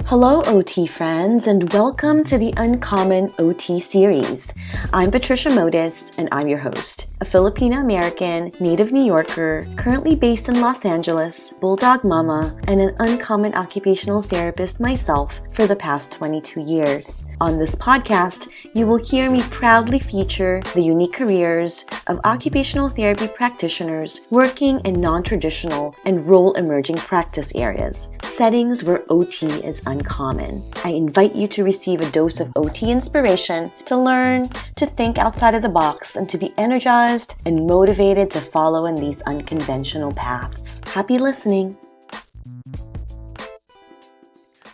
Hello, OT friends, and welcome to the Uncommon OT series. I'm Patricia Modis, and I'm your host, a Filipino-American, native New Yorker, currently based in Los Angeles, bulldog mama, and an uncommon occupational therapist myself for the past 22 years. On this podcast, you will hear me proudly feature the unique careers of occupational therapy practitioners working in non-traditional and role-emerging practice areas, settings where OT is uncommon. I invite you to receive a dose of OT inspiration, to learn, to think outside of the box, and to be energized and motivated to follow in these unconventional paths. Happy listening.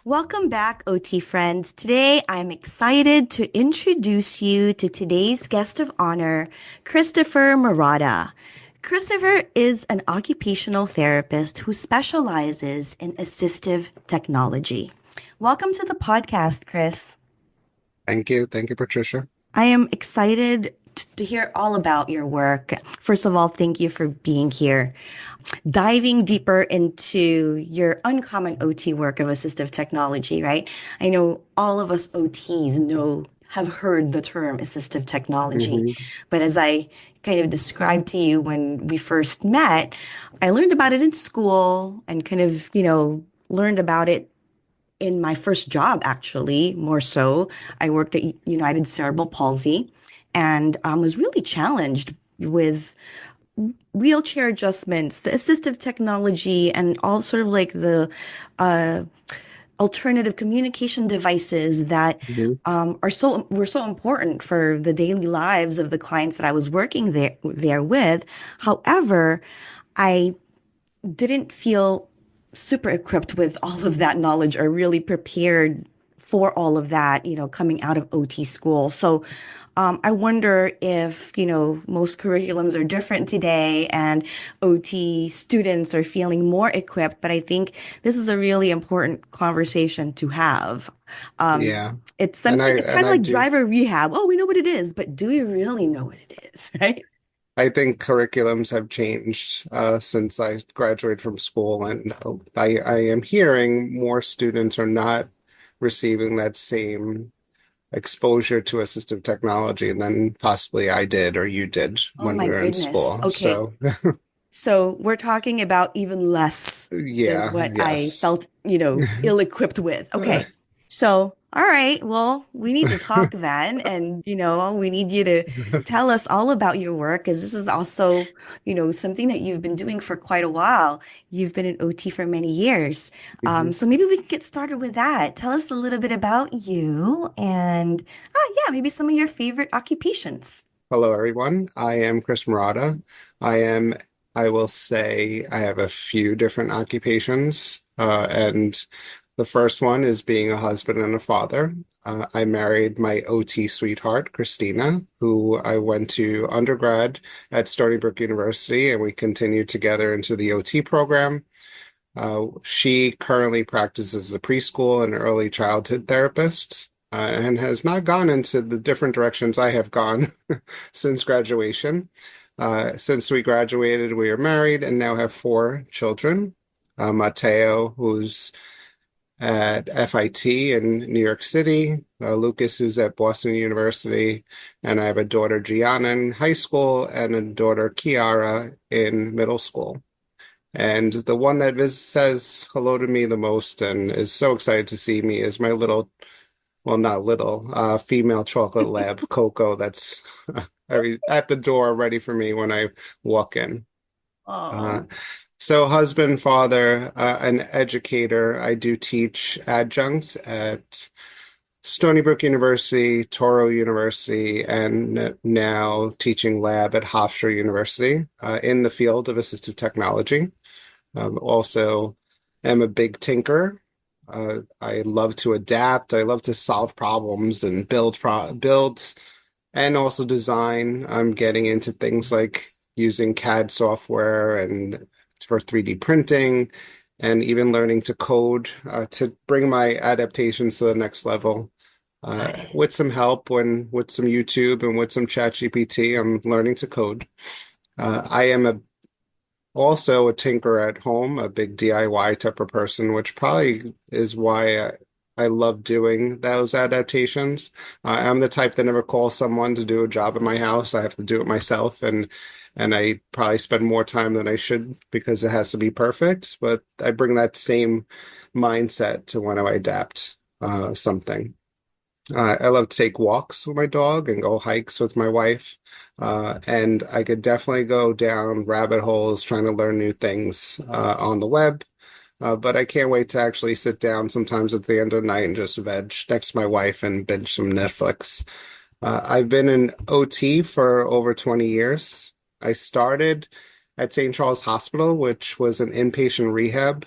Welcome back, OT friends. Today, I'm excited to introduce you to today's guest of honor, Christopher Marotta. Christopher is an occupational therapist who specializes in assistive technology. Welcome to the podcast, Chris. Thank you. Thank you, Patricia. I am excited to hear all about your work. First of all, thank you for being here. Diving deeper into your uncommon OT work of assistive technology, right? I know all of us OTs have heard the term assistive technology, but as I kind of described to you when we first met, I learned about it in school and kind of, learned about it in my first job, actually, more so. I worked at United Cerebral Palsy and was really challenged with wheelchair adjustments, the assistive technology, and all sort of like the alternative communication devices that were so important for the daily lives of the clients that I was working there with. However, I didn't feel super equipped with all of that knowledge or really prepared for all of that, coming out of OT school. So I wonder if, most curriculums are different today and OT students are feeling more equipped, but I think this is a really important conversation to have. Yeah. It's And something, I it's kind and of I like do driver rehab. Oh, we know what it is, but do we really know what it is, right? I think curriculums have changed since I graduated from school, and I am hearing more students are not receiving that same exposure to assistive technology than possibly I did or you did Oh when my we were in goodness. school. Okay. So So we're talking about even less than yeah, what I yes. felt, ill-equipped with. Okay. So, all right. Well, we need to talk then. And, we need you to tell us all about your work, because this is also, something that you've been doing for quite a while. You've been in OT for many years. So maybe we can get started with that. Tell us a little bit about you and, yeah, maybe some of your favorite occupations. Hello, everyone. I am Chris Marotta. I am, I will say, I have a few different occupations, and the first one is being a husband and a father. I married my OT sweetheart, Christina, who I went to undergrad at Stony Brook University, and we continued together into the OT program. She currently practices as a preschool and early childhood therapist, and has not gone into the different directions I have gone since graduation. Since we graduated, we are married and now have four children. Mateo, who's at FIT in New York City, Lucas, who's at Boston University, and I have a daughter, Gianna, in high school, and a daughter, Kiara, in middle school. And the one that says hello to me the most and is so excited to see me is my little, well, not little, female chocolate lab, Coco, that's at the door ready for me when I walk in. Uh, Oh. so husband, father, an educator. I do teach adjunct at Stony Brook University, Touro University, and now teaching lab at Hofstra University in the field of assistive technology. Also, am a big tinker. I love to adapt. I love to solve problems and build and also design. I'm getting into things like using CAD software and for 3D printing, and even learning to code to bring my adaptations to the next level. Got it. With some help, with some YouTube and with some ChatGPT, I'm learning to code. I am also a tinker at home, a big DIY type of person, which probably is why I love doing those adaptations. I'm the type that never calls someone to do a job in my house. I have to do it myself, and I probably spend more time than I should because it has to be perfect. But I bring that same mindset to when I adapt something. I love to take walks with my dog and go hikes with my wife. And I could definitely go down rabbit holes trying to learn new things on the web. But I can't wait to actually sit down sometimes at the end of the night and just veg next to my wife and binge some Netflix. I've been in OT for over 20 years. I started at St. Charles Hospital, which was an inpatient rehab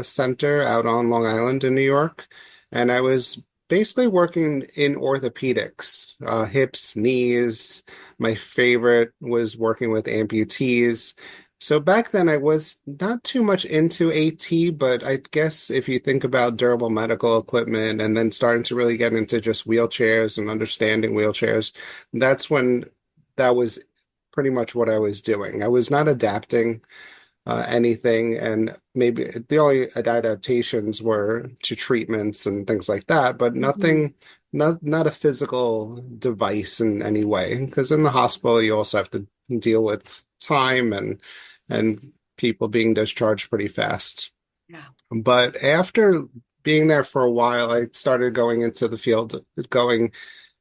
center out on Long Island in New York. And I was basically working in orthopedics, hips, knees. My favorite was working with amputees. So back then I was not too much into AT, but I guess if you think about durable medical equipment and then starting to really get into just wheelchairs and understanding wheelchairs, that's when that was pretty much what I was doing. I was not adapting anything. And maybe the only adaptations were to treatments and things like that, but Mhm. nothing, not a physical device in any way. Because in the hospital, you also have to deal with time and people being discharged pretty fast. Yeah. But after being there for a while, I started going into the field, going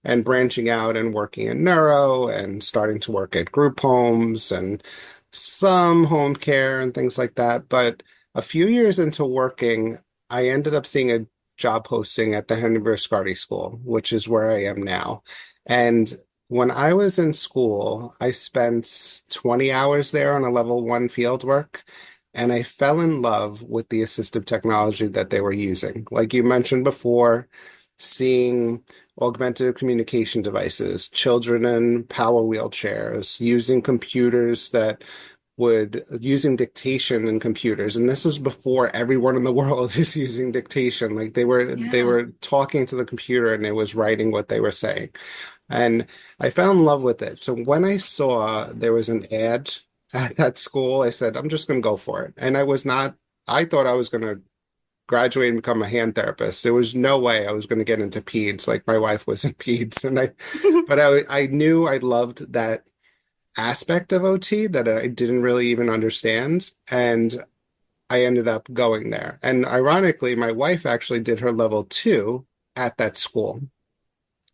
and branching out and working in neuro and starting to work at group homes and some home care and things like that. But a few years into working, I ended up seeing a job posting at the Henry Viscardi School, which is where I am now. And when I was in school, I spent 20 hours there on a level one field work. And I fell in love with the assistive technology that they were using. Like you mentioned before, seeing augmented communication devices, children in power wheelchairs, using computers that would using dictation in computers. And this was before everyone in the world is using dictation. Like they Yeah. were talking to the computer and it was writing what they were saying. And I fell in love with it. So when I saw there was an ad at that school, I said, I'm just going to go for it. And I was not, I thought I was going to graduate and become a hand therapist. There was no way I was going to get into peds like my wife was in peds. But I knew I loved that aspect of OT that I didn't really even understand. And I ended up going there. And ironically, my wife actually did her level two at that school.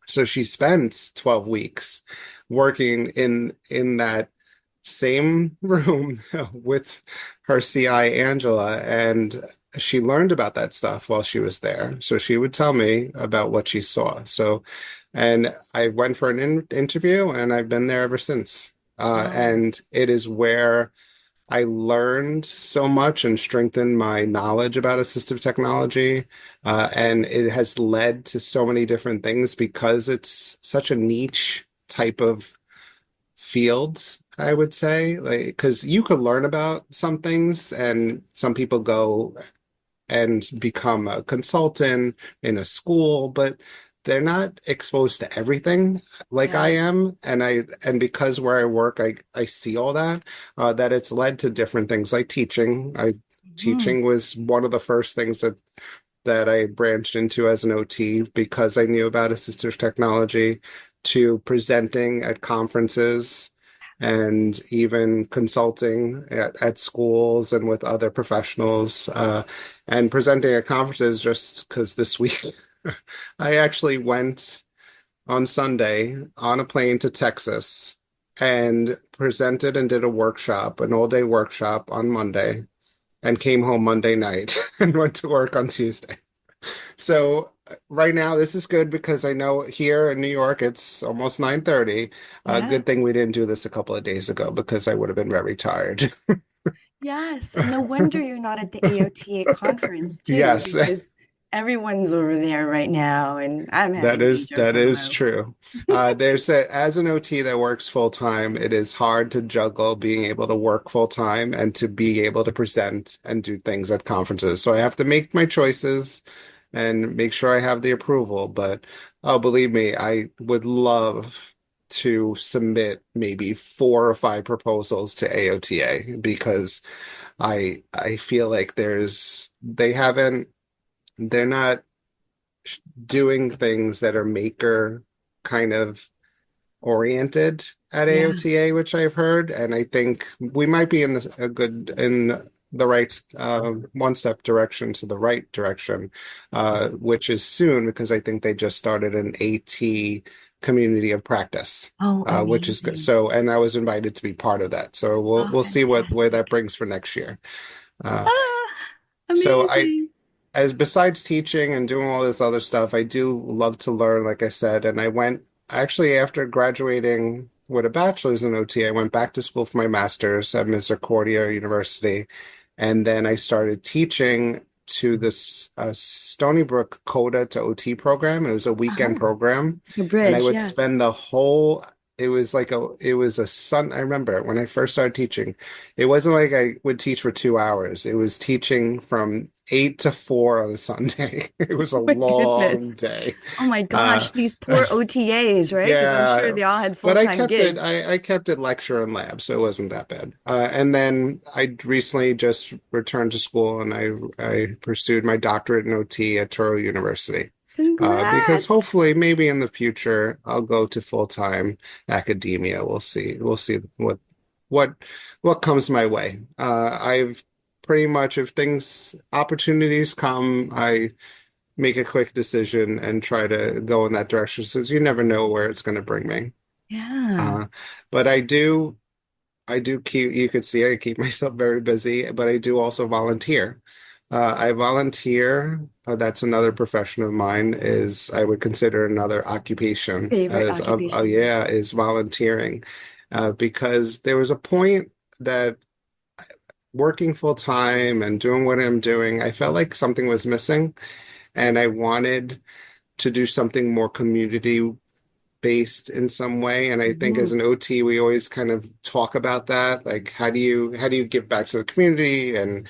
So she spent 12 weeks working in that same room with her CI Angela, and she learned about that stuff while she was there. So she would tell me about what she saw. So, and I went for an interview, and I've been there ever since. Wow. And it is where I learned so much and strengthened my knowledge about assistive technology. And it has led to so many different things because it's such a niche type of field, I would say. Like, because you could learn about some things, and some people go and become a consultant in a school, but they're not exposed to everything like I Yeah. am. And because where I work, I see all that, that it's led to different things like teaching. Mhm. Teaching was one of the first things that I branched into as an OT because I knew about assistive technology, to presenting at conferences and even consulting at schools and with other professionals, and presenting at conferences just because this week I actually went on Sunday on a plane to Texas and presented and did a workshop, an all-day workshop on Monday, and came home Monday night and went to work on Tuesday. So right now this is good because I know here in New York it's almost 9:30. Yeah. Good thing we didn't do this a couple of days ago because I would have been very tired. Yes. And no wonder you're not at the AOTA conference too, Yes, because everyone's over there right now and I'm having major that is FOMO. true. As an OT that works full time, it is hard to juggle being able to work full time and to be able to present and do things at conferences. So I have to make my choices and make sure I have the approval. But oh, believe me, I would love to submit maybe 4 or 5 proposals to AOTA because I feel like they're not. doing things that are maker kind of oriented at Yeah. AOTA, which I've heard, and I think we might be in a good in the right one step direction to the right direction, which is soon because I think they just started an AT community of practice. Oh, Which is good. amazing. So, and I was invited to be part of that. So Oh, we'll see what where that fantastic. brings for next year. Uh, Ah, so I amazing. as besides teaching and doing all this other stuff, I do love to learn, like I said, and I went actually after graduating with a bachelor's in OT, I went back to school for my master's at Misericordia University, and then I started teaching to this Stony Brook Coda to OT program. It was a weekend Uh-huh. program, A and I bridge, would yeah. spend the whole it was a sun. I remember when I first started teaching, it wasn't like I would teach for 2 hours. It was teaching from 8 to 4 on a Sunday. It was a Oh my long goodness. day. Oh my Uh, gosh, these poor OTAs, right? Because I'm sure yeah, they all had but I full-time kept it. gigs. I kept it lecture and lab, so it wasn't that bad. And then I recently just returned to school, and I pursued my doctorate in OT at Touro University. Because Congrats. hopefully, maybe in the future, I'll go to full-time academia. We'll see. We'll see what what comes my way. I've pretty much, if things opportunities come, I make a quick decision and try to go in that direction since you never know where it's going to bring me. Yeah. Uh, but I do keep, you could see I keep myself very busy, but I do also volunteer. I volunteer. That's another profession of mine is I would consider another occupation Favorite as of, oh occupation. yeah, is volunteering. Because there was a point that working full time and doing what I'm doing, I felt like something was missing and I wanted to do something more community based in some way. And I think as Mhm. an OT, we always kind of talk about that. Like, how do you give back to the community and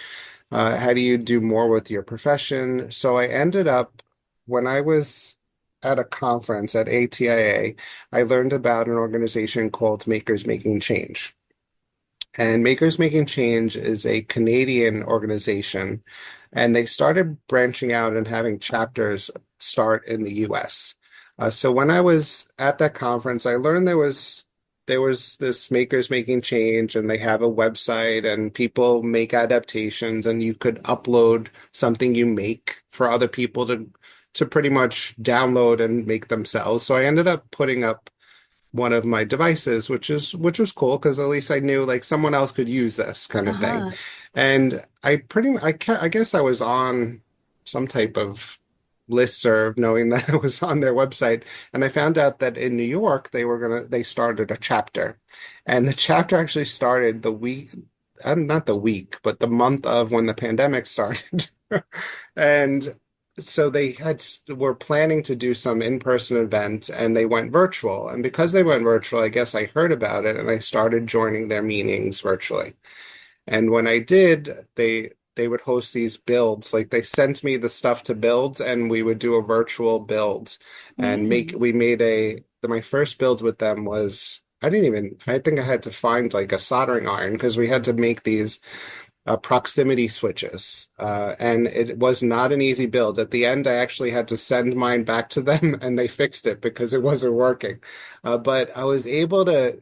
how do you do more with your profession? So I ended up when I was at a conference at ATIA, I learned about an organization called Makers Making Change. And Makers Making Change is a Canadian organization, and they started branching out and having chapters start in the US. So when I was at that conference, I learned there was this Makers Making Change, and they have a website, and people make adaptations, and you could upload something you make for other people to pretty much download and make themselves. So I ended up putting up one of my devices, which was cool because at least I knew like someone else could use this kind of thing. Uh-huh. And I guess I was on some type of listserv knowing that I was on their website. And I found out that in New York they started a chapter. And the chapter actually started the week, not the week, but the month of when the pandemic started. And so were planning to do some in-person event and they went virtual. And because they went virtual, I guess I heard about it and I started joining their meetings virtually. And when I did, they would host these builds. Like they sent me the stuff to build and we would do a virtual build and Amazing. we made my first build with them was I think I had to find like a soldering iron because we had to make these proximity switches. And it was not an easy build. At the end, I actually had to send mine back to them and they fixed it because it wasn't working. But I was able to,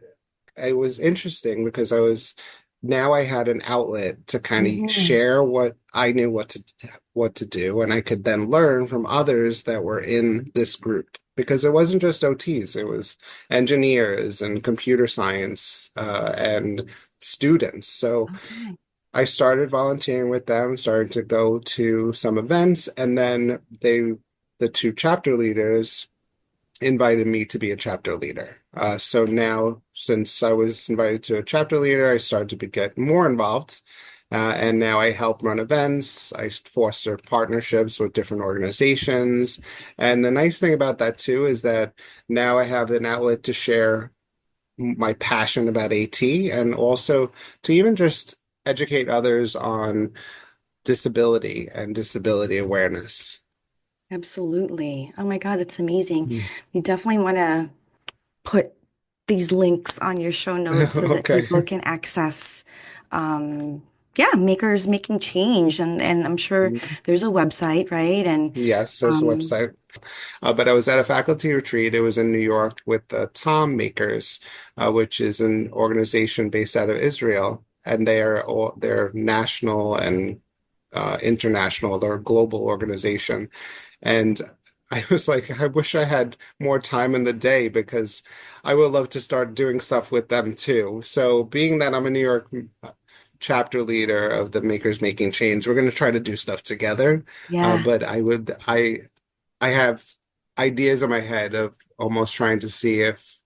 it was interesting because now I had an outlet to kind of Mhm. share what I knew what to do. And I could then learn from others that were in this group. Because it wasn't just OTs, it was engineers and computer science and students. So Okay. I started volunteering with them, started to go to some events, and then the two chapter leaders, invited me to be a chapter leader. So now, since I was invited to a chapter leader, I started to get more involved. And now I help run events. I foster partnerships with different organizations. And the nice thing about that too is that now I have an outlet to share my passion about AT and also to even just educate others on disability and disability awareness. Absolutely. Oh my God, that's amazing. Mm. We definitely want to put these links on your show notes so that Okay. people can access, um, yeah, makers making change, and I'm sure Mhm. there's a website, right? And Yes, there's a um, website. But I was at a faculty retreat. It was in New York with the Tom Makers, which is an organization based out of Israel, and they're national and international. They're a global organization, and I was like, I wish I had more time in the day because I would love to start doing stuff with them too. So, being that I'm a New York chapter leader of the Makers Making Change, we're going to try to do stuff together. yeah, But I have ideas in my head of almost trying to see if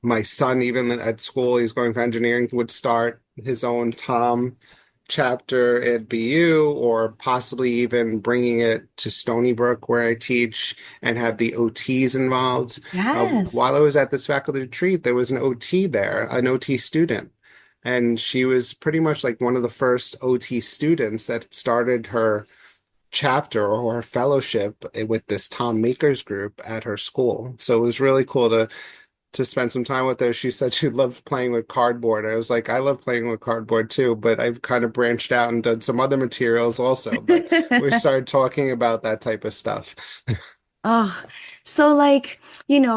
my son, even at school, he's going for engineering, would start his own Tom chapter at BU, or possibly even bringing it to Stony Brook where I teach and have the OTs involved. While I yes, was at this faculty retreat, there was an OT there, an OT student. And she was pretty much like one of the first OT students that started her chapter or her fellowship with this Tom Makers group at her school. So it was really cool to spend some time with her. She said she loved playing with cardboard. I was like, I love playing with cardboard too, but I've kind of branched out and done some other materials also. But we started talking about that type of stuff. Oh, so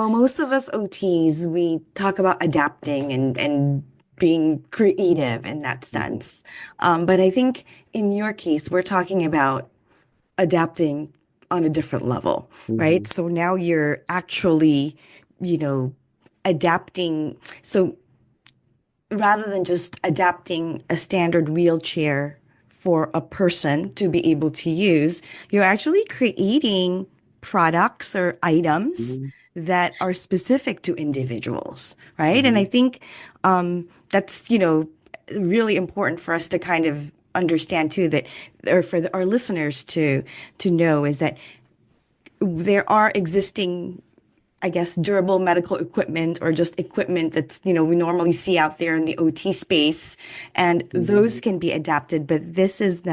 most of us OTs, we talk about adapting and being creative in that Mhm, sense. But I think in your case, we're talking about adapting on a different level, right? mhm, So now you're actually, you know, adapting. So rather than just adapting a standard wheelchair for a person to be able to use, you're actually creating products or items mhm, that are specific to individuals, right? And I mhm, think that's, really important for us to kind of understand too that, or for our listeners to know is that there are existing, I guess, durable medical equipment or just equipment that's, we normally see out there in the OT space, and those mhm, can be adapted, but this is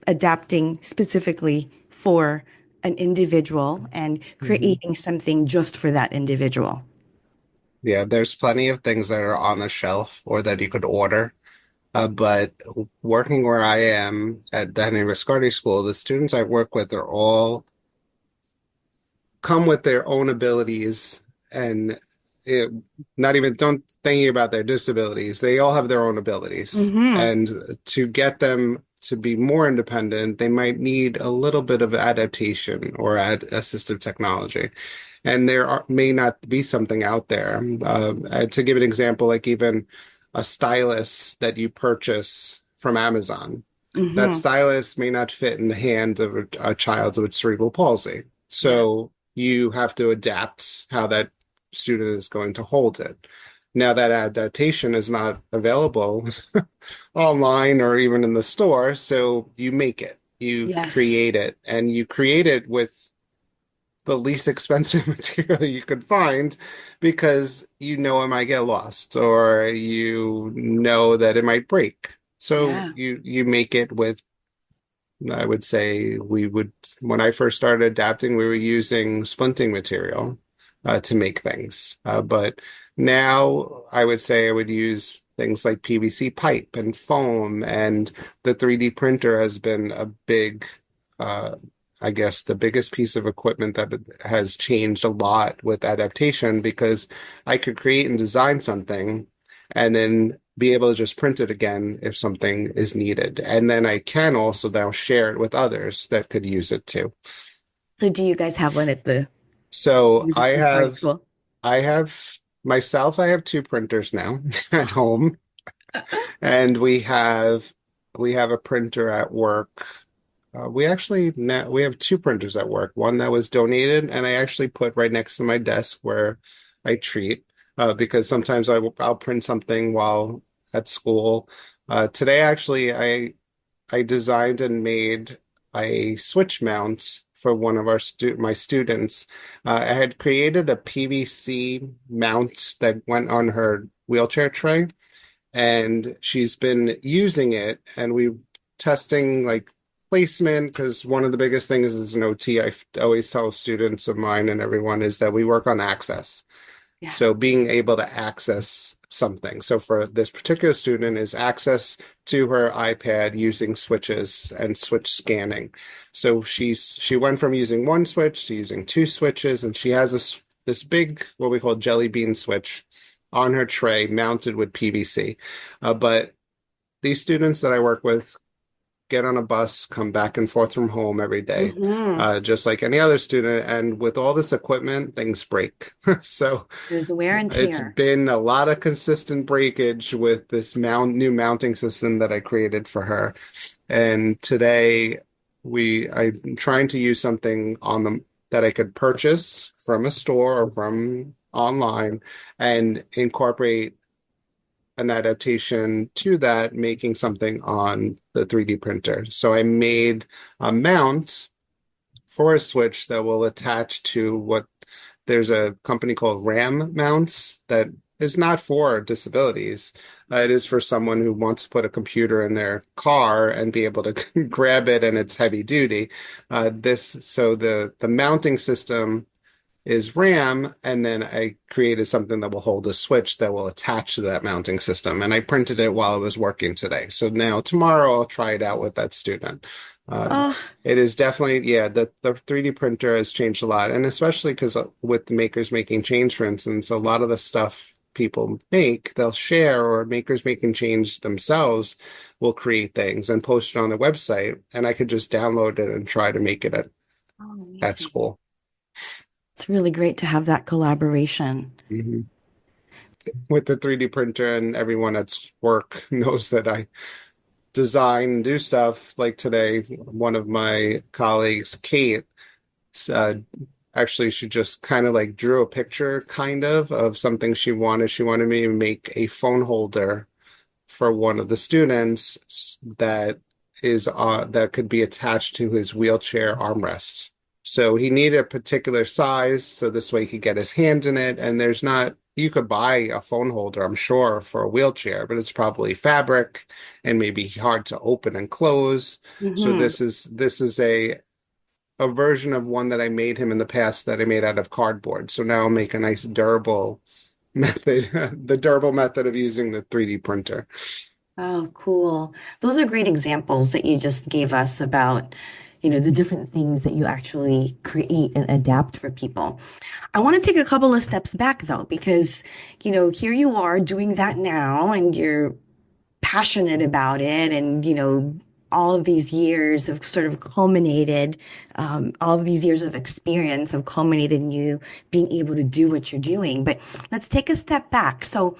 adapting specifically for an individual and mhm. creating something just for that individual. Yeah, there's plenty of things that are on the shelf or that you could order. But working where I am at the Henry Viscardi School, the students I work with are all come with their own abilities and it, not even don't thinking about their disabilities. They all have their own abilities. Mm-hmm. And to get them to be more independent, they might need a little bit of adaptation or assistive technology. And may not be something out there. To give an example, like even a stylus that you purchase from Amazon, that Mm-hmm. stylus may not fit in the hand of a child with cerebral palsy. Yeah. So you have to adapt how that student is going to hold it. Now that adaptation is not available online or even in the store, so you make it, you Yes. create it, and you create it with the least expensive material you could find because you know it might get lost or you know that it might break. So Yeah. you make it with, I would say when I first started adapting, we were using splinting material to make things. But now I would say I would use things like PVC pipe and foam, and the 3D printer has been a big, uh, I guess, the biggest piece of equipment that has changed a lot with adaptation because I could create and design something and then be able to just print it again if something is needed. And then I can also now share it with others that could use it too. So do you guys have one at the So Henry Viscardi School? I have myself, I have two printers now at home, and we have a printer at work. We actually now we have two printers at work. One that was donated, and I actually put right next to my desk where I treat, because sometimes I'll print something while at school. Today, actually, I designed and made a switch mount for one of my students. I had created a PVC mount that went on her wheelchair tray, and she's been using it, and we testing like placement because one of the biggest things is an OT. Always tell students of mine and everyone is that we work on access. Yeah. So being able to access something. So for this particular student is access to her iPad using switches and switch scanning. So she went from using one switch to using two switches, and she has this big, what we call jelly bean switch on her tray mounted with PVC. But these students that I work with get on a bus, come back and forth from home every day, Mm-hmm. just like any other student. And with all this equipment, things break. So There's wear and it's tear. been a lot of consistent breakage with this new mounting system that I created for her. And today I'm trying to use something on them that I could purchase from a store or from online and incorporate an adaptation to that, making something on the 3D printer. So I made a mount for a switch that will attach to there's a company called RAM Mounts that is not for disabilities. It is for someone who wants to put a computer in their car and be able to grab it, and it's heavy duty. So the mounting system is RAM, and then I created something that will hold a switch that will attach to that mounting system. And I printed it while I was working today. So now tomorrow I'll try it out with that student. Uh, Oh, it is definitely, yeah, the 3D printer has changed a lot. And especially because with the makers making change, for instance, a lot of the stuff people make, they'll share, or makers making change themselves will create things and post it on the website. And I could just download it and try to make it at amazing. school. It's really great to have that collaboration. Mhm. With the 3D printer, and everyone at work knows that I design and do stuff. Like today, one of my colleagues, Kate, uh, actually, she just kind of like drew a picture of something she wanted. She wanted me to make a phone holder for one of the students that could be attached to his wheelchair armrest. So he needed a particular size, so this way he could get his hand in it. And you could buy a phone holder, I'm sure, for a wheelchair, but it's probably fabric and maybe hard to open and close. So Hmm. this is a version of one that I made him in the past that I made out of cardboard. So now I'll make a nice durable method, the durable method of using the 3D printer. Oh, cool. Those are great examples that you just gave us about, the different things that you actually create and adapt for people. I want to take a couple of steps back though, because, here you are doing that now and you're passionate about it and, all of these years have sort of culminated, all of these years of experience have culminated in you being able to do what you're doing. But let's take a step back. So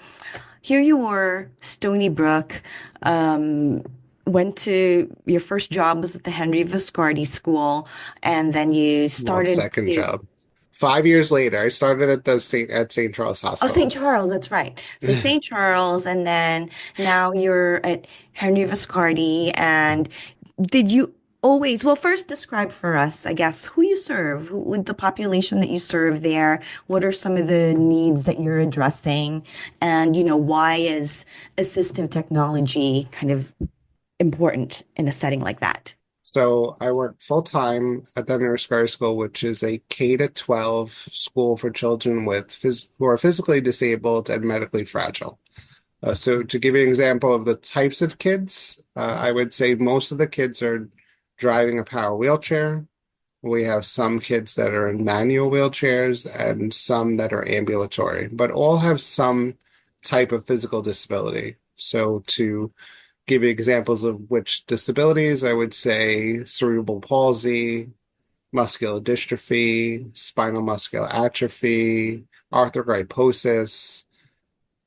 here you were, Stony Brook, um, went to your first job was at the Henry Viscardi School, and then you Well, started second to, job. 5 years later, I started at St. Charles oh, St. Hospital. Charles, that's right. So St. Charles, and then now you're at Henry Viscardi. And did you always, well, first describe for us, I guess, who you serve, with the population that you serve there. What are some of the needs that you're addressing? And, why is assistive technology kind of important in a setting like that? So I work full time at the Henry Viscardi School, which is a K to 12 school for children who are physically disabled and medically fragile. So to give you an example of the types of kids, I would say most of the kids are driving a power wheelchair. We have some kids that are in manual wheelchairs and some that are ambulatory, but all have some type of physical disability. So to give you examples of which disabilities, I would say cerebral palsy, muscular dystrophy, spinal muscular atrophy, arthrogryposis.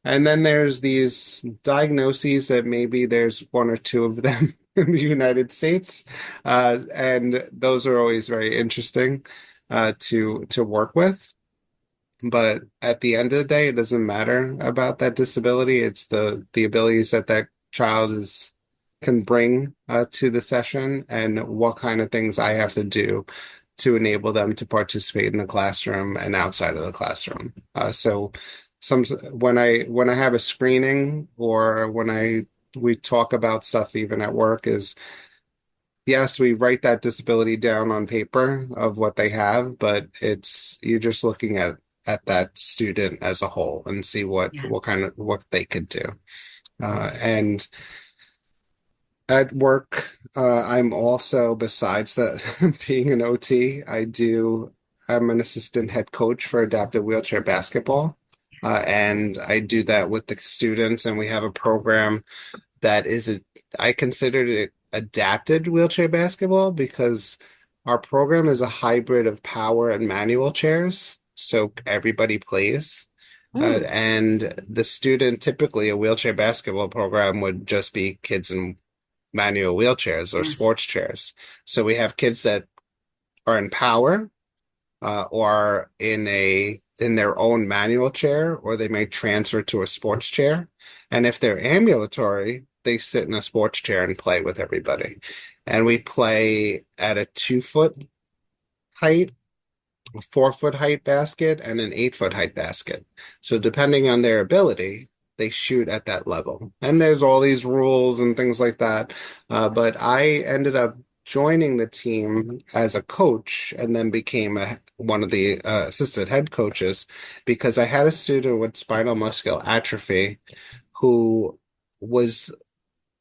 And then there's these diagnoses that maybe there's one or two of them in the United States. And those are always very interesting to work with. But at the end of the day, it doesn't matter about that disability. It's the abilities that child can bring to the session, and what kind of things I have to do to enable them to participate in the classroom and outside of the classroom. So some when I have a screening, or we talk about stuff even at work, is yes, we write that disability down on paper of what they have, but you're just looking at that student as a whole and see Yeah. what they could do. And at work, I'm also, besides that, being an OT, I'm an assistant head coach for adaptive wheelchair basketball. And I do that with the students, and we have a program that I considered it adapted wheelchair basketball because our program is a hybrid of power and manual chairs. So everybody plays. Mm. And the student, typically a wheelchair basketball program would just be kids in manual wheelchairs or Yes. sports chairs. So we have kids that are in power, or in their own manual chair, or they may transfer to a sports chair. And if they're ambulatory, they sit in a sports chair and play with everybody. And we play at a 2 foot height, a 4 foot height basket, and an 8 foot height basket. So depending on their ability, they shoot at that level. And there's all these rules and things like that. But I ended up joining the team as a coach and then became one of the assistant head coaches because I had a student with spinal muscular atrophy who was,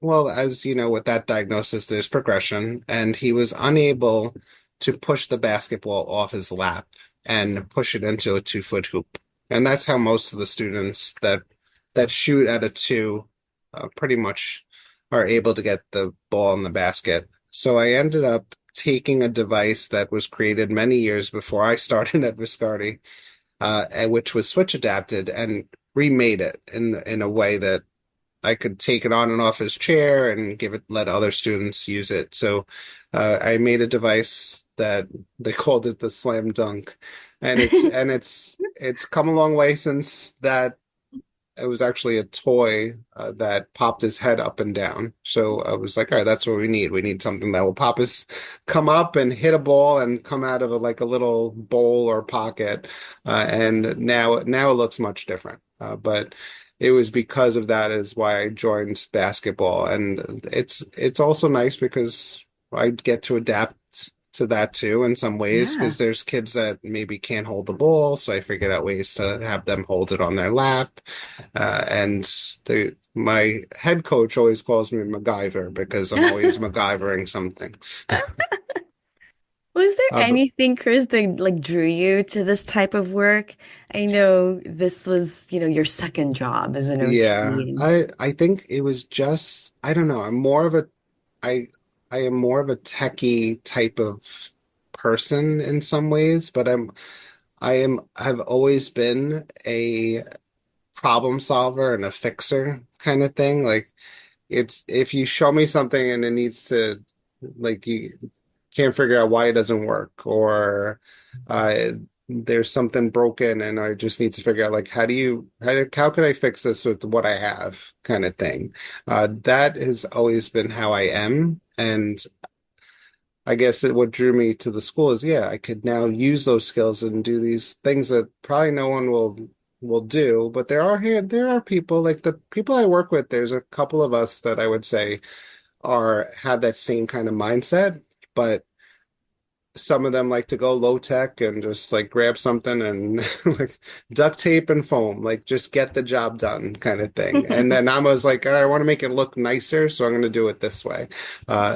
well, as you know, with that diagnosis, there's progression, and he was unable to push the basketball off his lap and push it into a 2 foot hoop. And that's how most of the students that shoot at a two pretty much are able to get the ball in the basket. So I ended up taking a device that was created many years before I started at Viscardi, and which was switch adapted, and remade it in a way that I could take it on and off his chair and let other students use it. So I made a device that they called it the slam dunk. And it's come a long way since that. It was actually a toy that popped his head up and down. So I was like, all right, that's what we need. We need something that will come up and hit a ball and come out of like a little bowl or pocket. And now it looks much different. But it was because of that is why I joined basketball. And it's also nice because I get to adapt to that too in some ways Yeah. because there's kids that maybe can't hold the ball, so I figured out ways to have them hold it on their lap. And my head coach always calls me MacGyver because I'm always MacGyvering something. Was there But anything, Chris, that like drew you to this type of work? I know this was, your second job as an yeah, OT. I think it was just I don't know. I I am more of a techie type of person in some ways, but I've always been a problem solver and a fixer kind of thing. Like it's if you show me something and it needs to like you can't figure out why it doesn't work or uh there's something broken and I just need to figure out like how can I fix this with what I have kind of thing. That has always been how I am. And I guess what drew me to the school is, yeah, I could now use those skills and do these things that probably no one will do. But there are people like the people I work with. There's a couple of us that I would say are have that same kind of mindset, but some of them like to go low tech and just like grab something and like duct tape and foam, like just get the job done kind of thing. And then I was like, I want to make it look nicer, so I'm going to do it this way.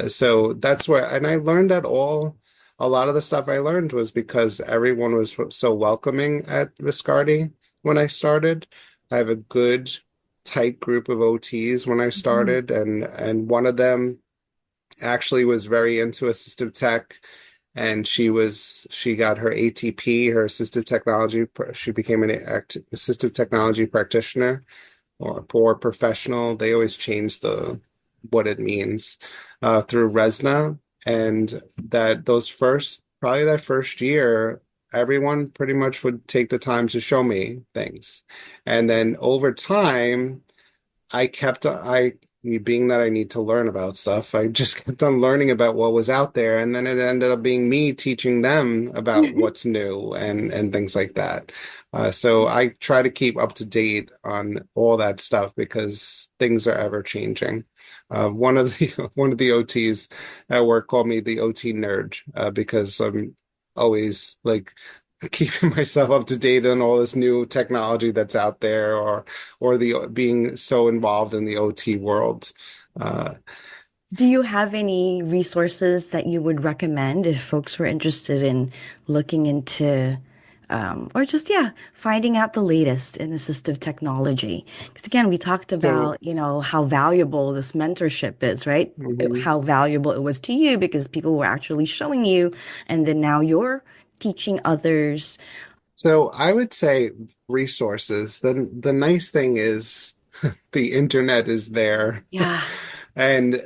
So that's where, and I learned that a lot of the stuff I learned was because everyone was so welcoming at Viscardi when I started. I have a good, tight group of OTs when I Mhm. started, and one of them actually was very into assistive tech, and she got her ATP, her assistive technology. She became an assistive technology practitioner or professional. They always change the what it means through Resna, and probably that first year. Everyone pretty much would take the time to show me things. And then over time, being that I need to learn about stuff, I just kept on learning about what was out there. And then it ended up being me teaching them about what's new and things like that. So I try to keep up to date on all that stuff because things are ever changing. One of the OTs at work called me the OT nerd, because I'm always like keeping myself up to date on all this new technology that's out there, or the being so involved in the OT world. Uh, Do you have any resources that you would recommend if folks were interested in looking into, or just, yeah, finding out the latest in assistive technology? Because again, we talked so about, how valuable this mentorship is, right? mhm. How valuable it was to you because people were actually showing you, and then now you're teaching others. So I would say resources. The nice thing is the internet is there. Yeah. And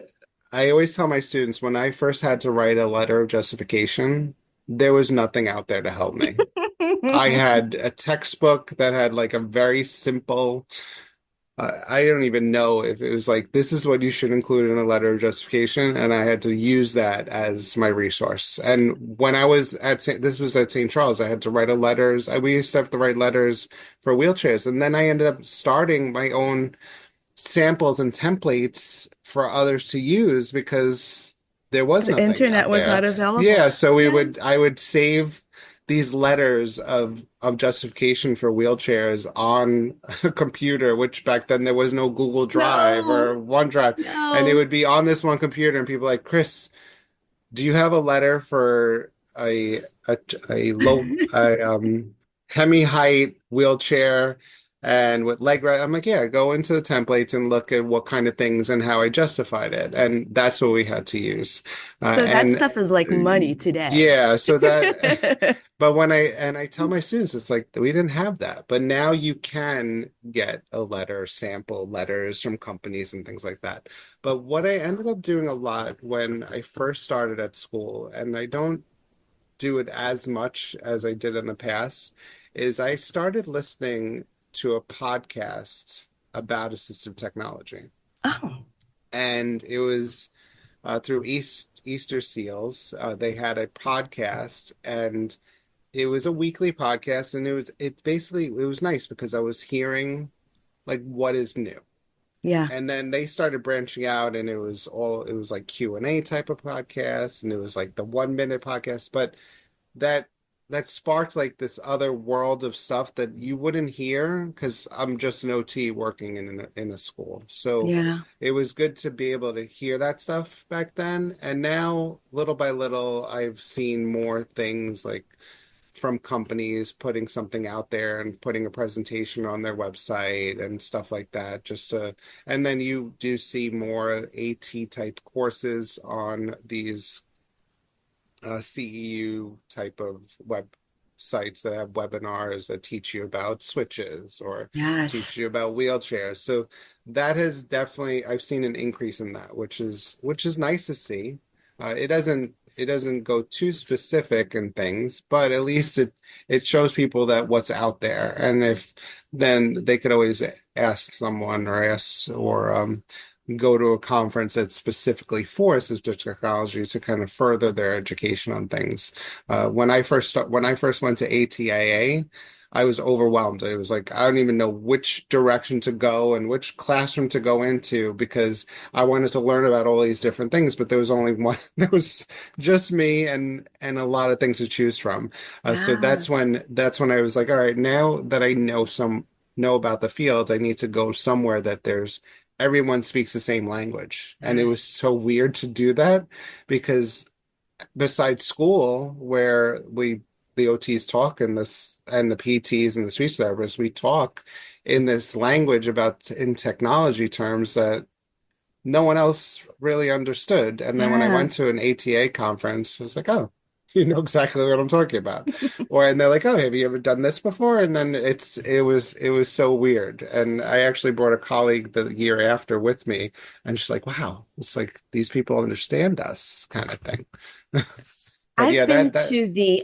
I always tell my students when I first had to write a letter of justification, there was nothing out there to help me. I had a textbook that had like a very simple, I don't even know if it was like, this is what you should include in a letter of justification. And I had to use that as my resource. And when I was this was at St. Charles, I had to write we used to have to write letters for wheelchairs. And then I ended up starting my own samples and templates for others to use because there was The nothing internet out was there. not available. Yeah, so Yes. I would save these letters of justification for wheelchairs on a computer, which back then there was no Google Drive or No, OneDrive, and it no. would be on this one computer, and people like, Chris, do you have a letter for a a low hemi height wheelchair and with leg rest? I'm like, yeah, go into the templates and look at what kind of things and how I justified it, and that's what we had to use. So that And stuff is like money today. yeah, so that. But I tell my students, it's like we didn't have that, but now you can get a letter, sample letters from companies and things like that. But what I ended up doing a lot when I first started at school, and I don't do it as much as I did in the past, is I started listening to a podcast about assistive technology. Oh, And it was through Easter Seals. They had a podcast, and it was a weekly podcast, and it was nice because I was hearing like what is new. yeah. And then they started branching out, and it was like Q&A type of podcast, and it was like the 1 minute podcast, but that that sparked like this other world of stuff that you wouldn't hear because I'm just an OT working in a school. So Yeah. it was good to be able to hear that stuff back then. And now, little by little, I've seen more things like from companies putting something out there and putting a presentation on their website and stuff like that, and then you do see more AT type courses on these CEU type of websites that have webinars that teach you about switches or Yes. teach you about wheelchairs. So that has definitely, I've seen an increase in that, which is nice to see. It doesn't go too specific in things, but at least it shows people that what's out there, and if then they could always ask someone or go to a conference that's specifically for assistive technology to kind of further their education on things. When I first went to ATIA, I was overwhelmed. It was like I don't even know which direction to go and which classroom to go into because I wanted to learn about all these different things, but there was only one. There was just me and a lot of things to choose from. So Yeah. that's when I was like, all right, now that I know about the field, I need to go somewhere that there's everyone speaks the same language. And it was Yes. so weird to do that because besides school, where the OTs talk in this, and the PTs and the speech therapists, we talk in this language in technology terms that no one else really understood. And then when I Yeah. went to an ATA conference, I was like, oh, you know exactly what I'm talking about. And they're like, oh, have you ever done this before? And then it was so weird. And I actually brought a colleague the year after with me, and she's like, wow, it's like these people understand us kind of thing. But I've yeah, been that to the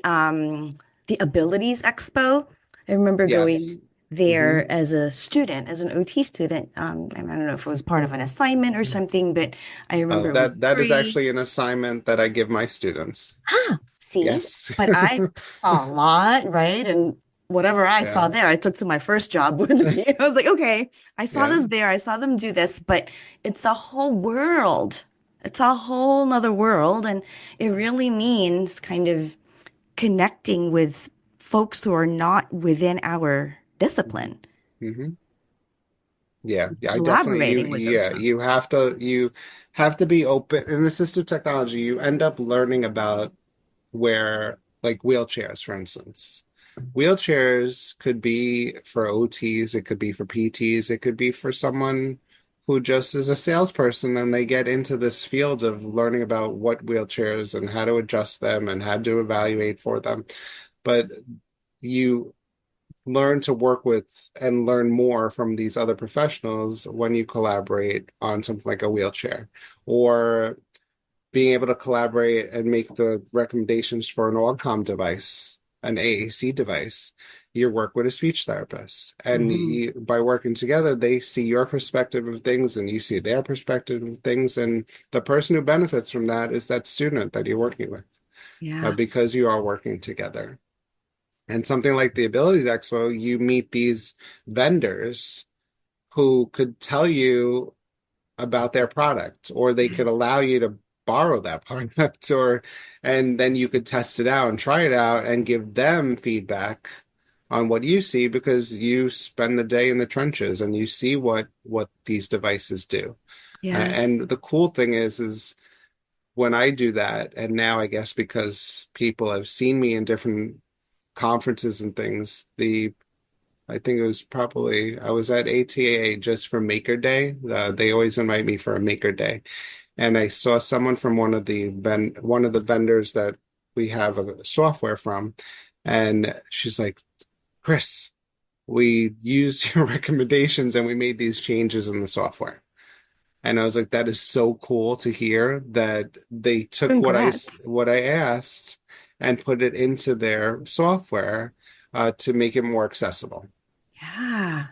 Abilities Expo. I remember yes. going there Hmm. as a student, as an OT student. And I don't know if it was part of an assignment or something, but I remember it was That is free. actually an assignment that I give my students. Ah, see, Yes. but I saw a lot, right? And whatever I saw Yeah. there, I took to my first job with me. I was like, okay, I saw Yeah. this there, I saw them do this, but it's a whole world. It's a whole nother world. And it really means kind of connecting with folks who are not within our Mhm. discipline, Mhm. Yeah, I definitely collaborating with those you folks. have to be open in assistive technology. You end up learning about where like wheelchairs, for instance. Wheelchairs could be for OTs, it could be for PTs, it could be for someone who just is a salesperson and they get into this field of learning about what wheelchairs and how to adjust them and how to evaluate for them. But you learn to work with and learn more from these other professionals when you collaborate on something like a wheelchair or being able to collaborate and make the recommendations for an OGCOM device, an AAC device. You work with a speech therapist, and Hmm. by working together, they see your perspective of things, and you see their perspective of things. And the person who benefits from that is that student that you're working with, Yeah. because you are working together. And something like the Abilities Expo, you meet these vendors who could tell you about their product, or they could Yes. allow you to borrow that product, or and then you could test it out and try it out and give them feedback on what you see because you spend the day in the trenches and you see what these devices do. Yes. And the cool thing is when I do that, and now I guess because people have seen me in different conferences and things, the I think it was probably I was at ATA just for Maker Day. They always invite me for a Maker Day, and I saw someone from one of the vendors that we have a software from, and she's like, "Chris, we used your recommendations and we made these changes in the software." And I was like, "That is so cool to hear that they took Congrats. what I asked and put it into their software to make it more accessible." Yeah.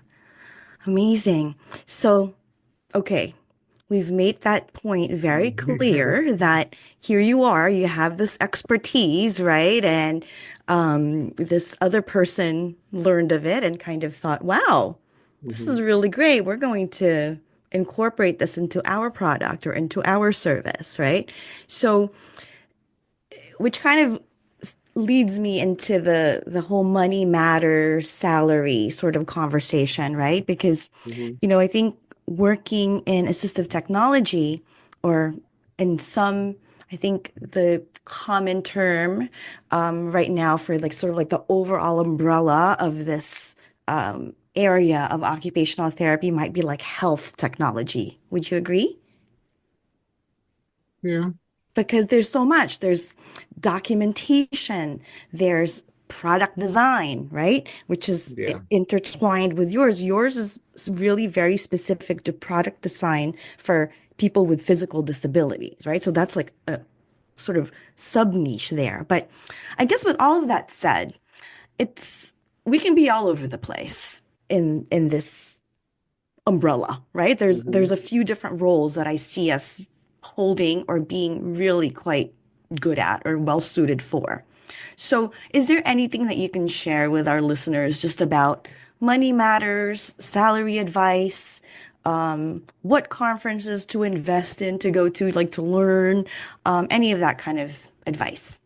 Amazing. So, okay, we've made that point very clear that here you are, you have this expertise, right? And this other person learned of it and kind of thought, wow, this is Mhm. really great. We're going to incorporate this into our product or into our service, right? So, which kind of leads me into the whole money matters salary sort of conversation, right? Because, Mhm. I think working in assistive technology or in some, I think the common term right now for like sort of like the overall umbrella of this area of occupational therapy might be like health technology. Would you agree? Yeah. Because there's so much. There's documentation, there's product design, right? Which is Yeah. intertwined with yours. Yours is really very specific to product design for people with physical disabilities, right? So that's like a sort of sub niche there. But I guess with all of that said, it's we can be all over the place in this umbrella, right? There's Mhm. a few different roles that I see us holding or being really quite good at or well suited for. So, is there anything that you can share with our listeners just about money matters, salary advice, what conferences to invest in, to go to, like to learn, any of that kind of advice?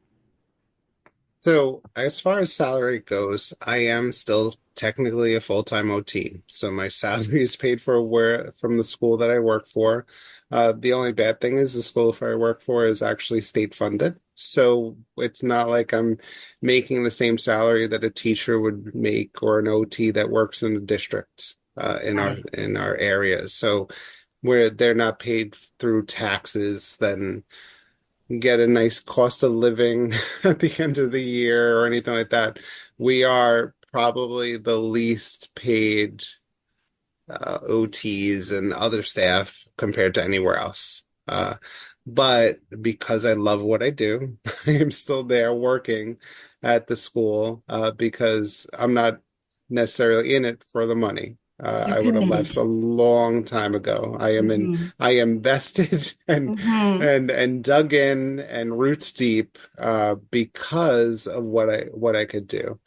So, as far as salary goes, I am still technically a full-time OT. So my salary is paid for where from the school that I work for. The only bad thing is the school I work for is actually state funded. So it's not like I'm making the same salary that a teacher would make or an OT that works in a district Right. in our areas. So where they're not paid through taxes, then get a nice cost of living at the end of the year or anything like that. We are probably the least paid OTs and other staff compared to anywhere else. But because I love what I do, I am still there working at the school because I'm not necessarily in it for the money. You're I would have left committed. a long time ago. Hmm. I am vested Hmm. and dug in and roots deep because of what I could do.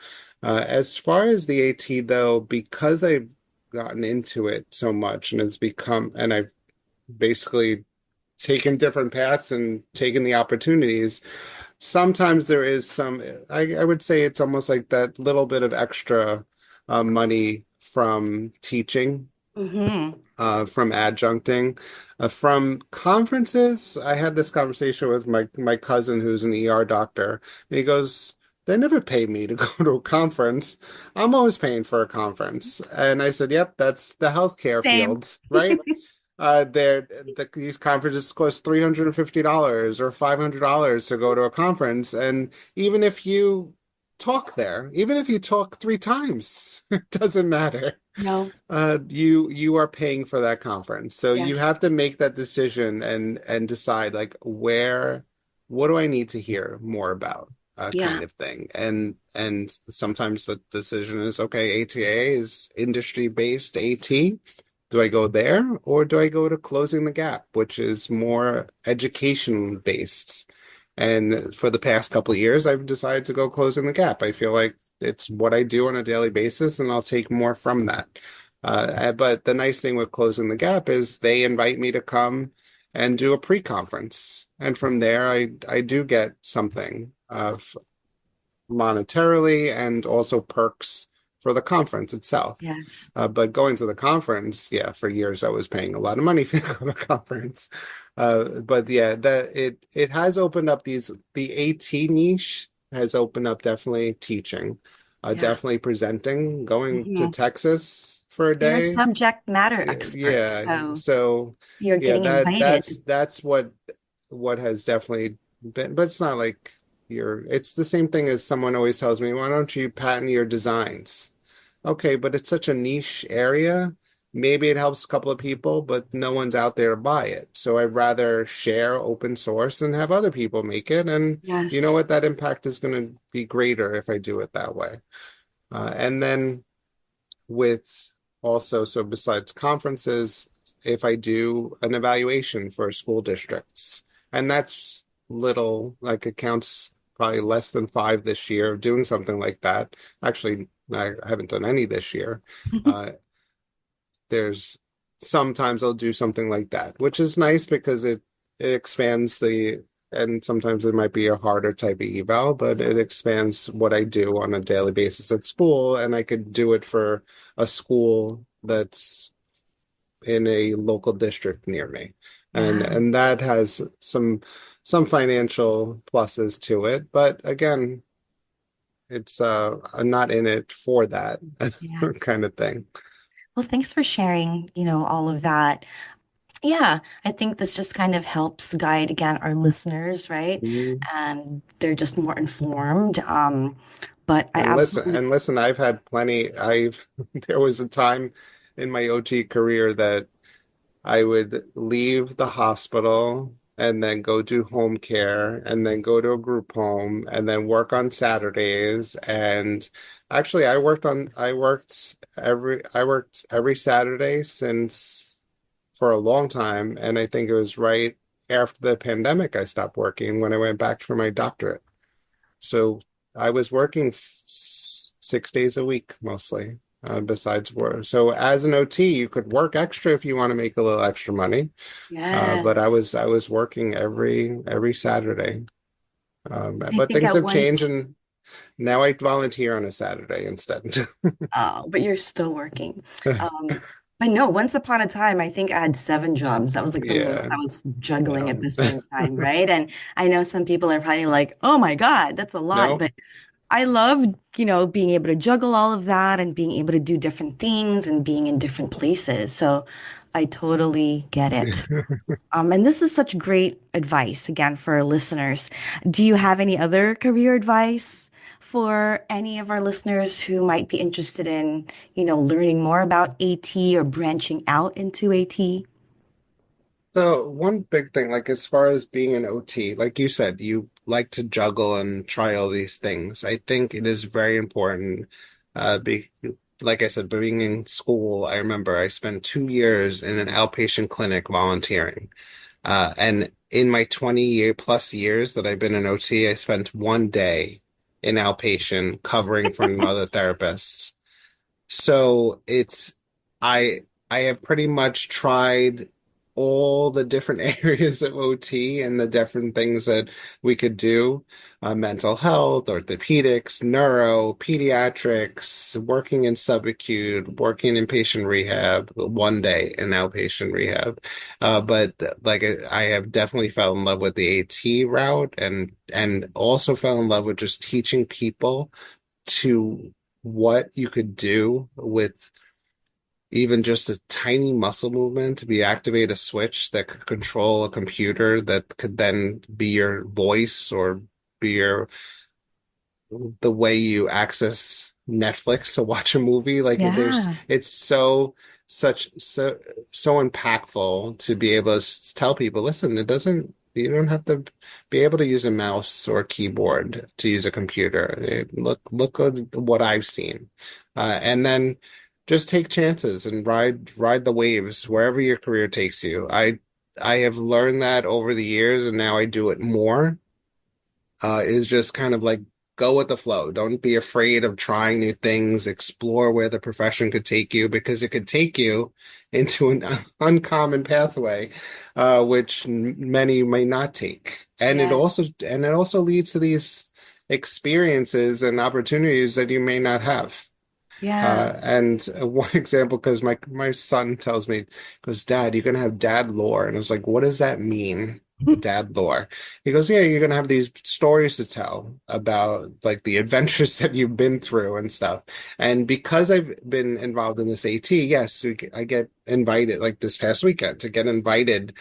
As far as the AT though, because I've gotten into it so much and I've basically taken different paths and taken the opportunities. sometimes there is some, I would say it's almost like that little bit of extra money from teaching, Mm-hmm. from adjuncting, from conferences. I had this conversation with my cousin who's an ER doctor, and he goes, "They never pay me to go to a conference. I'm always paying for a conference." And I said, "Yep, that's the healthcare Same. field, right?" These conferences cost $350 or $500 to go to a conference, and even if you talk there, even if you talk three times, it doesn't matter. No. You are paying for that conference, so you Yes. have to make that decision and decide like what do I need to hear more about, kind Yeah. of thing. And sometimes the decision is okay, ATA is industry based AT. Do I go there or do I go to Closing the Gap, which is more education based? And for the past couple of years, I've decided to go Closing the Gap. I feel like it's what I do on a daily basis, and I'll take more from that. But the nice thing with Closing the Gap is they invite me to come and do a pre-conference. And from there, I do get something monetarily and also perks for the conference itself. Yes. But going to the conference, yeah, for years I was paying a lot of money to go to a conference. But yeah, that it has opened up the AT niche has opened up definitely teaching, Yeah. definitely presenting, going to Mm-hmm. Texas for a You're a day. subject matter expert, Yeah, so so you're yeah, getting invited. that's what has definitely been, but it's not like it's the same thing as someone always tells me, why don't you patent your designs? Okay, but it's such a niche area. Maybe it helps a couple of people, but no one's out there to buy it. So I'd rather share open source and have other people make it. And you know Yes. what? That impact is going to be greater if I do it that way. And then with also, so besides conferences, if I do an evaluation for school districts, and that's little, like it counts probably less than five this year, doing something like that. Actually, I haven't done any this year. Uh, there's sometimes I'll do something like that, which is nice because it expands and sometimes it might be a harder type of eval, but it expands what I do on a daily basis at school, and I could do it for a school that's in a local district near me. And Yeah. and that has some financial pluses to it, but again, it's I'm not in it for that Yeah. kind of thing. Well, thanks for sharing, all of that. Yeah, I think this just kind of helps guide again our listeners, right? Mhm. And they're just more informed. But I absolutely, And listen, I've had plenty. There was a time in my OT career that I would leave the hospital and then go do home care and then go to a group home and then work on Saturdays. And actually, I worked every Saturday since for a long time. And I think it was right after the pandemic I stopped working when I went back for my doctorate. So I was working 6 days a week mostly, besides work. So as an OT, you could work extra if you want to make a little extra money. But yes. I was working every Saturday. I But think things at have one, changed, and now I volunteer on a Saturday instead. but you're still working. Um, but no, once upon a time, I think I had seven jobs. That was like the most Yeah. I was juggling at No. the same time, right? And I know some people are probably like, oh my God, that's a lot. No. But I loved, being able to juggle all of that and being able to do different things and being in different places. So I totally get it. And this is such great advice again for our listeners. Do you have any other career advice for any of our listeners who might be interested in, learning more about AT or branching out into AT? So one big thing, like as far as being an OT, like you said, you like to juggle and try all these things. I think it is very important. Like I said, being in school, I remember I spent 2 years in an outpatient clinic volunteering. And in my 20-year plus years that I've been an OT, I spent one day in outpatient covering for another therapist. So I I have pretty much tried all the different areas of OT and the different things that we could do, mental health, orthopedics, neuro, pediatrics, working in subacute, working in patient rehab, one day in outpatient rehab. But like I have definitely fell in love with the AT route and also fell in love with just teaching people to what you could do with even just a tiny muscle movement to be activate a switch that could control a computer that could then be your voice or be your the way you access Netflix to watch a movie. Like there's Yeah. it's so such so impactful to be able to tell people, listen, it doesn't you don't have to be able to use a mouse or keyboard to use a computer. Look at what I've seen. And then just take chances and ride the waves wherever your career takes you. I have learned that over the years and now I do it more is just kind of like go with the flow. Don't be afraid of trying new things, explore where the profession could take you because it could take you into an uncommon pathway, which many may not take. Yes. And it also leads to these experiences and opportunities that you may not have. Yeah. And one example, because my son tells me, goes, Dad, you're gonna have dad lore. And I was like, what does that mean? Dad lore. He goes, yeah, you're gonna have these stories to tell about like the adventures that you've been through and stuff. And because I've been involved in this AT, yes, I get invited like this past weekend to get invited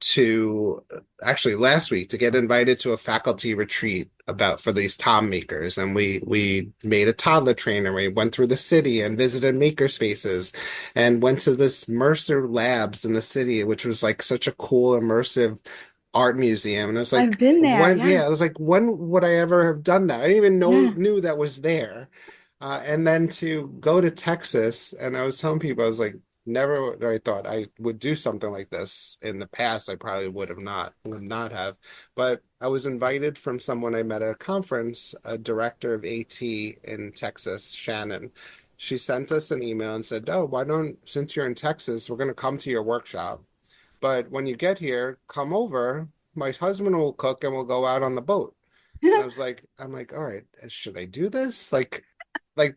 to actually last week to get invited to a faculty retreat about for these Tom makers and we made a toddler trainer. We went through the city and visited maker spaces and went to this Mercer Labs in the city, which was like such a cool immersive art museum. And I was I've like, been there. Yes. I was like, when would I ever have done that? I didn't even Yeah. knew that was there. And then to go to Texas, and I was telling people, I was like, never would I thought I would do something like this in the past. I probably would not have. But I was invited from someone I met at a conference, a director of AT in Texas, Shannon. She sent us an email and said, "Oh, why don't, since you're in Texas, we're going to come to your workshop. But when you get here, come over. My husband will cook and we'll go out on the boat." And I'm like, all right, should I do this? Like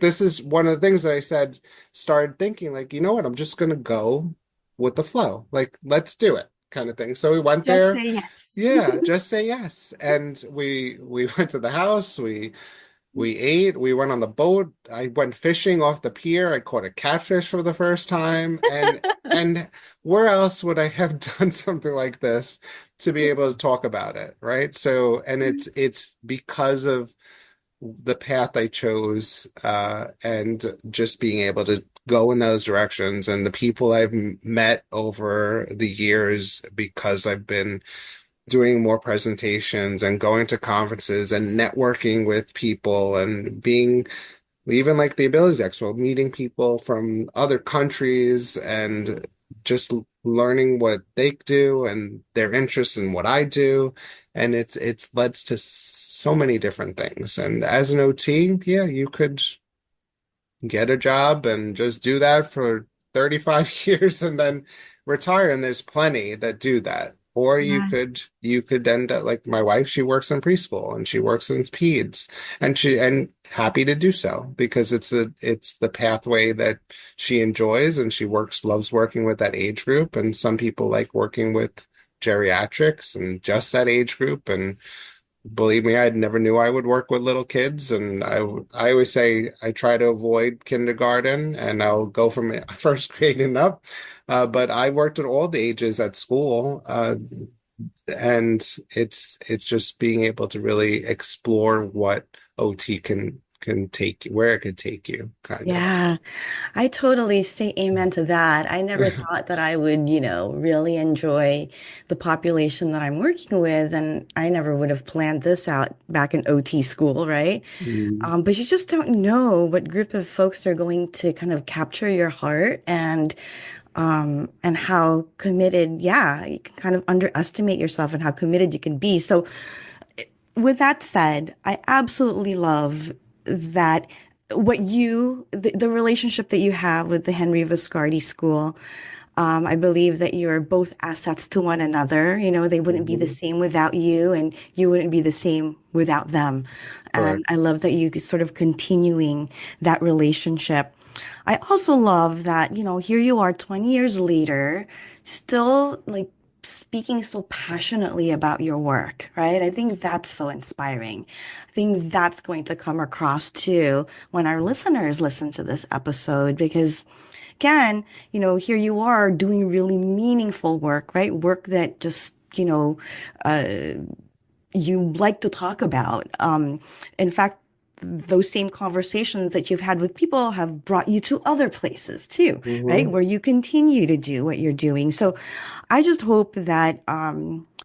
this is one of the things that I said, started thinking like, you know what, I'm just gonna go with the flow. Like, let's do it kind of thing. So we went Just there. say yes. Yeah, just say yes. And we went to the house, we ate, we went on the boat. I went fishing off the pier. I caught a catfish for the first time. And where else would I have done something like this to be able to talk about it, right? So, and it's because of the path I chose, and just being able to go in those directions and the people I've met over the years because I've been doing more presentations and going to conferences and networking with people and being even like the Abilities Expo, meeting people from other countries and just learning what they do and their interests in what I do. And it's led to so many different things. And as an OT, yeah, you could get a job and just do that for 35 years and then retire. And there's plenty that do that. Or Yes. you could end up like my wife, she works in preschool and she works in peds and happy to do so because it's the pathway that she enjoys and she loves working with that age group. And some people like working with geriatrics and just that age group. And believe me, I never knew I would work with little kids, and I always say I try to avoid kindergarten, and I'll go from first grade and up. But I worked at all the ages at school, and it's just being able to really explore what OT can take you, where it could take you, kind of. Yeah. I totally say amen to that. I never thought that I would, really enjoy the population that I'm working with. And I never would have planned this out back in OT school, right? Mm, But you just don't know what group of folks are going to kind of capture your heart and how committed, yeah, you can kind of underestimate yourself and how committed you can be. So with that said, I absolutely love that the relationship that you have with the Henry Viscardi School. I believe that you're both assets to one another. You know, they wouldn't be the Hmm. same without you, and you wouldn't be the same without them. And Correct. I love that you sort of continuing that relationship. I also love that, here you are 20 years later, still like speaking so passionately about your work, right? I think that's so inspiring. I think that's going to come across too when our listeners listen to this episode because again, here you are doing really meaningful work, right? Work that just, you like to talk about. In fact, those same conversations that you've had with people have brought you to other places too, right? Hmm. Where you continue to do what you're doing. So I just hope that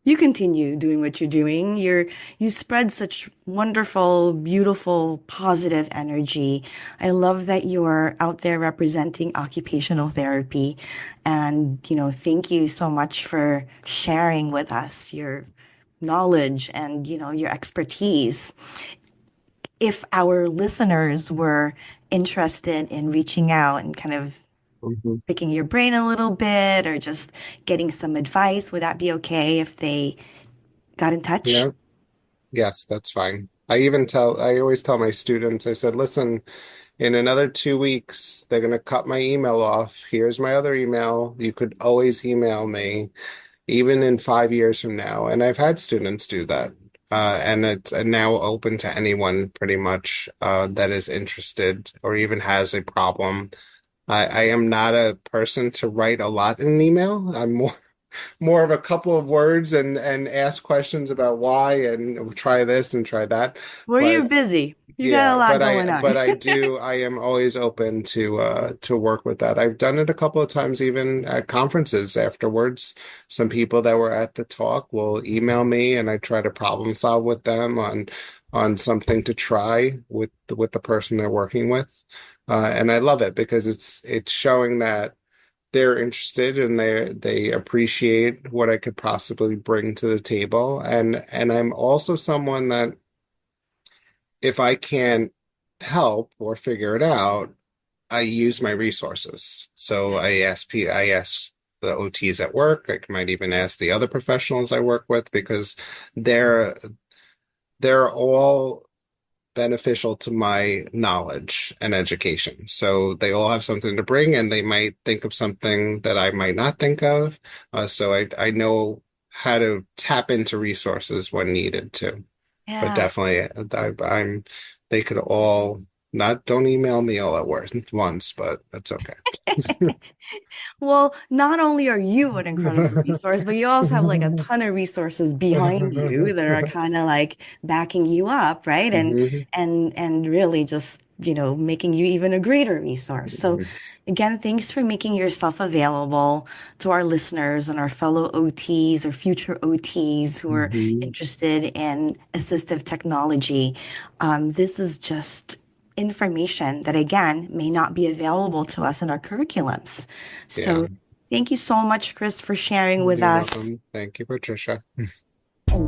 you continue doing what you're doing. You spread such wonderful, beautiful, positive energy. I love that you're out there representing occupational therapy. And, thank you so much for sharing with us your knowledge and, your expertise. If our listeners were interested in reaching out and kind of Hmm. picking your brain a little bit or just getting some advice, would that be okay if they got in touch? Yeah. Yes, that's fine. I always tell my students, I said, listen, in another 2 weeks, they're going to cut my email off. Here's my other email. You could always email me, even in 5 years from now. And I've had students do that. And it's now open to anyone pretty much that is interested or even has a problem. I am not a person to write a lot in an email. I'm more of a couple of words and ask questions about why and try this and try that. Well, you're But busy. You got a yeah, lot going on. I am always open to work with that. I've done it a couple of times even at conferences afterwards. Some people that were at the talk will email me and I try to problem solve with them on something to try with the person they're working with. And I love it because it's showing that they're interested and they appreciate what I could possibly bring to the table. And I'm also someone that if I can't help or figure it out, I use my resources. So I ask the OTs at work. I might even ask the other professionals I work with because they're they're all beneficial to my knowledge and education. So they all have something to bring and they might think of something that I might not think of. So I know how to tap into resources when needed to. But Yeah. definitely they could all not don't email me all at once, but that's okay. Well, not only are you an incredible resource, but you also have like a ton of resources behind you that are kind of like backing you up, right? And Mhm. and really just, making you even a greater resource. So again, thanks for making yourself available to our listeners and our fellow OTs or future OTs who are Mhm. interested in assistive technology. This is just information that again may not be available to us in our curriculums. Yeah, So thank you so much, Chris, for sharing with you're us. welcome. Thank you, Patricia. And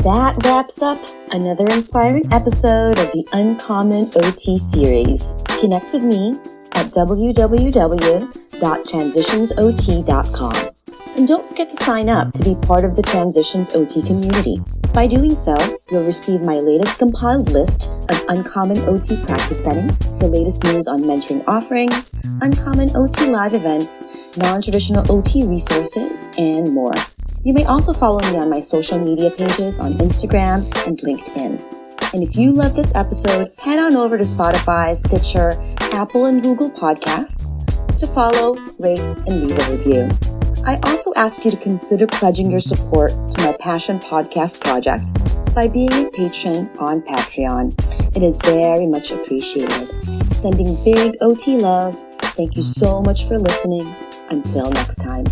that wraps up another inspiring episode of the Uncommon OT series. Connect with me at www.transitionsot.com. And don't forget to sign up to be part of the Transitions OT community. By doing so, you'll receive my latest compiled list of uncommon OT practice settings, the latest news on mentoring offerings, uncommon OT live events, non-traditional OT resources, and more. You may also follow me on my social media pages on Instagram and LinkedIn. And if you love this episode, head on over to Spotify, Stitcher, Apple, and Google Podcasts to follow, rate, and leave a review. I also ask you to consider pledging your support to my Passion Podcast project by being a patron on Patreon. It is very much appreciated. Sending big OT love. Thank you so much for listening. Until next time.